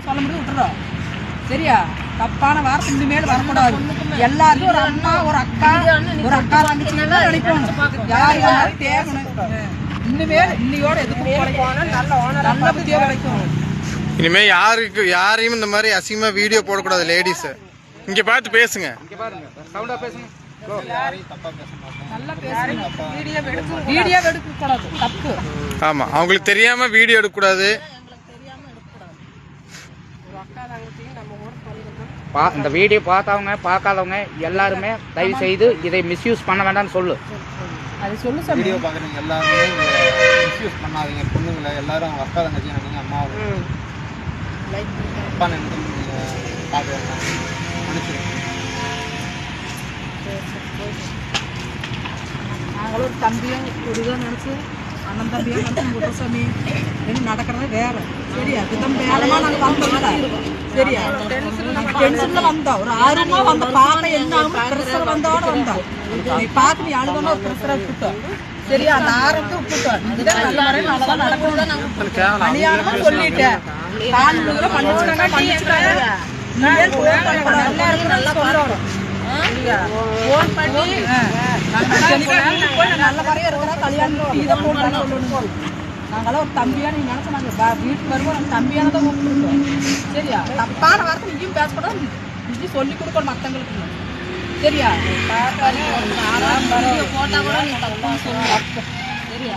சொல்ல முடியும் விட்டுறோம். சரியா? தப்பான வார்த்தை இனிமேல் வரக்கூடாது. எல்லாரும் ஒரு அம்மா ஒரு அக்கா தங்கச்சி நினைப்போம். யார் யாரும் தேவணும். இனிமேல் இன்னையோட எதுக்கும் நல்ல புத்தியோ கிடைக்கும். இனிமே யாரையும் இந்த மாதிரி அசிங்கமா வீடியோ போடக்கூடாது. லேடிஸ் இங்க பார்த்து பேசுங்க. வீடியோ எடுக்கக்கூடாது, தப்பு. ஆமா, அவங்களுக்கு தெரியாம வீடியோ எடுக்கக்கூடாது. இந்த வீடியோ பார்த்தவங்க பார்க்காதவங்க எல்லாருமே தயவு செய்து இதை மிஸ்யூஸ் பண்ண வேண்டாம்னு சொல்லு. அது சொல்லு. வீடியோ பார்க்குறீங்க எல்லாருமே மிஸ்யூஸ் பண்ணாதீங்க. பொண்ணுங்களை எல்லாரும் அவங்க அக்கா தங்கச்சி நினைங்க, அம்மாவை அப்பா நினைச்சு பார்க்குறாங்க. மன்னிச்சிருங்க. நாங்களும் ஒரு தம்பியும் ஒரு இதாக நினச்சி அண்ணன் தம்பியாக நினச்சி குற்றசாமி என்ன நடக்கிறது வேற. சரியா? விதம் வேலமாக நாங்கள் வந்தோம். சரியா? நாங்கள் டென்ஷனில் வந்தோம். ஒரு ஆர்வமாக வந்த பாப்பா என்ன ஆகும் ப்ரெஷர் வந்தோட வந்தோம். நீ பார்த்து நீ அழுகணும் ஒரு ப்ரெஷரை விட்டுட்டோம். சரியா? அந்த ஆரம்பத்தை விட்டுட்டோம். இதுதான் நல்ல முறையில் நல்லதான் நடக்கணும். அநியாயமாக சொல்லிட்டேன். காணொலிகளை பண்ணிச்சுட்டாங்க. நல்லா சொல்லணும். நல்ல மாதிரியே இருக்கிறா கல்யாணம் இதை போட்டு சொல்லணும். நாங்களாம் ஒரு தம்பியா நீங்க நினைச்சா நாங்கள் வீட்டுக்கு வருவோம். நாங்கள் தம்பியானதான் கூப்பிட்டுருக்கோம். சரியா? தப்பான வார்த்தை நீயும் பேசக்கூடாது. நீ சொல்லி கொடுக்கணும் மற்றவங்களுக்கு. சரியா? போட்டா கூட நீ தப்பான சொல்லுங்க. சரியா?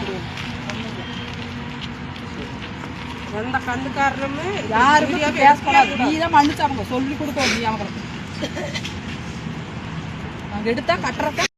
எந்த கண்டுக்காரனுமே யாருமே பேசக்கூடாது. நீ தான் மன்னிச்சாங்க சொல்லி கொடுக்கணும். நீ அவங்களுக்கு நாங்கள் எடுத்தா கட்டுறத